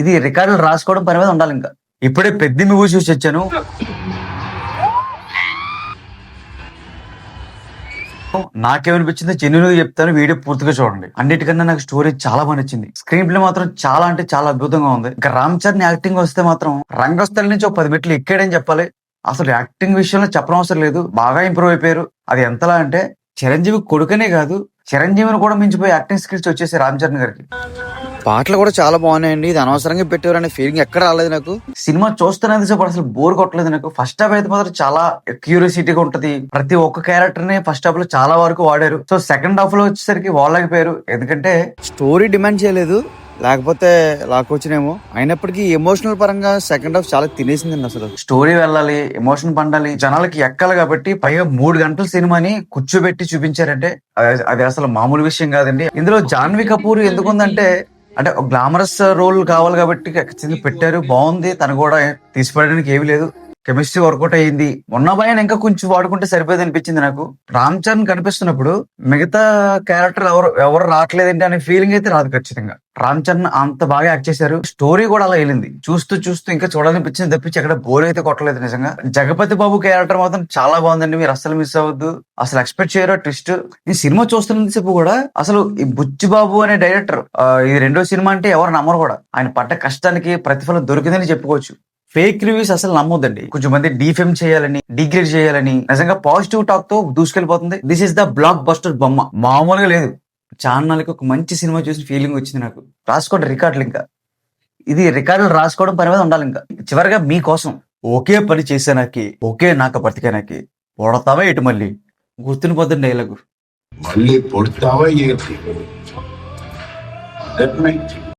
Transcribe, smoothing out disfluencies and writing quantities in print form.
ఇది రికార్డులు రాసుకోవడం పని మీద ఉండాలి. ఇంకా ఇప్పుడే పెద్ద మూవీ చూసి వచ్చాను. నాకేమనిపించిందో జెన్యూన్ చెప్తాను, వీడియో పూర్తిగా చూడండి. అన్నిటికన్నా నాకు స్టోరీ చాలా బాగా నచ్చింది. స్క్రీన్ ప్లే మాత్రం చాలా అంటే చాలా అద్భుతంగా ఉంది. ఇంకా రామ్ చరణ్ యాక్టింగ్ వస్తే మాత్రం రంగస్థలం నుంచి ఒక 10 మెట్లు ఎక్కాడని చెప్పాలి. అసలు యాక్టింగ్ విషయంలో చెప్పడం అవసరం లేదు, బాగా ఇంప్రూవ్ అయిపోయారు. అది ఎంతలా అంటే చిరంజీవి కొడుకనే కాదు, చిరంజీవిని కూడా మించిపోయి యాక్టింగ్ స్కిల్స్ వచ్చేసి రామ్ చరణ్ గారికి. పాటలు కూడా చాలా బాగున్నాయండి. ఇది అనవసరంగా పెట్టారు అనే ఫీలింగ్ ఎక్కడ రాలేదు నాకు. సినిమా చూస్తున్నది సేపు అసలు బోర్ కొట్టలేదు నాకు. ఫస్ట్ హాఫ్ అయితే మాత్రం చాలా క్యూరియాసిటీగా ఉంటది. ప్రతి ఒక్క క్యారెక్టర్ ని ఫస్ట్ హాఫ్ లో చాలా వరకు వాడారు. సో సెకండ్ హాఫ్ లో వచ్చేసరికి వాళ్ళకపోయారు. ఎందుకంటే స్టోరీ డిమాండ్ చేయలేదు, లేకపోతే లాక్కొచ్చినేమో. అయినప్పటికీ ఎమోషనల్ పరంగా సెకండ్ హాఫ్ చాలా తినేసిందండి. అసలు స్టోరీ వెళ్ళాలి, ఎమోషన్ పండాలి, జనాలకి ఎక్కాలి కాబట్టి పైగా 3 గంటల సినిమాని కూర్చోబెట్టి చూపించారంటే అది అసలు మామూలు విషయం కాదండి. ఇందులో జాన్వీ కపూర్ ఎందుకుందంటే అంటే గ్లామరస్ రోల్ కావాలి కాబట్టి ఖచ్చితంగా పెట్టారు. బాగుంది, తను కూడా తీసిపడడానికి ఏమీ లేదు. కెమిస్ట్రీ వర్కౌట్ అయ్యింది. మొన్న భయాన్ని ఇంకా కొంచెం వాడుకుంటే సరిపోయేది అనిపించింది నాకు. రామ్ చరణ్ కనిపిస్తున్నప్పుడు మిగతా క్యారెక్టర్ ఎవరు రావట్లేదండి అనే ఫీలింగ్ అయితే రాదు. ఖచ్చితంగా రామ్ చరణ్ అంత బాగా యాక్ట్ చేశారు. స్టోరీ కూడా అలా వెళ్ళింది. చూస్తూ ఇంకా చూడాలనిపించింది తప్పించి ఎక్కడ బోర్ అయితే కొట్టలేదు. నిజంగా జగపతి బాబు క్యారెక్టర్ మాత్రం చాలా బాగుందండి. మీరు అస్సలు మిస్ అవ్వద్దు. అసలు ఎక్స్పెక్ట్ చేయరో ట్విస్ట్. ఈ సినిమా చూస్తున్నంతసేపు కూడా అసలు ఈ బుచ్చిబాబు అనే డైరెక్టర్ ఇది 2వ సినిమా అంటే ఎవరు నమ్మరు కూడా. ఆయన పడ్డ కష్టానికి ప్రతిఫలం దొరికిందని చెప్పుకోవచ్చు. ఫేక్ రివ్యూస్ అసలు నమ్మొద్దండి. కొంచెం మంది డిఫేమ్ చేయాలని, డిగ్రేడ్ చేయాలని, నిజంగా పాజిటివ్ టాక్ తో దూసుకెళ్ళిపోతుంది. This is the blockbuster బొమ్మ, మామూలుగా లేదు. చాన్నాళ్ళకి ఒక మంచి సినిమా చూసిన ఫీలింగ్ వచ్చింది నాకు. రాసుకోండి రికార్డులు. ఇంకా ఇది రికార్డులు రాసుకోవడం పని మీద ఉండాలి. ఇంకా చివరిగా మీకోసం ఒకే పని చేసానాకి, ఒకే నాక బతికానాకి పొడతావా ఎటు మళ్ళీ గుర్తుని డైలాగు. మళ్ళీ పొడతావా ఏంటి?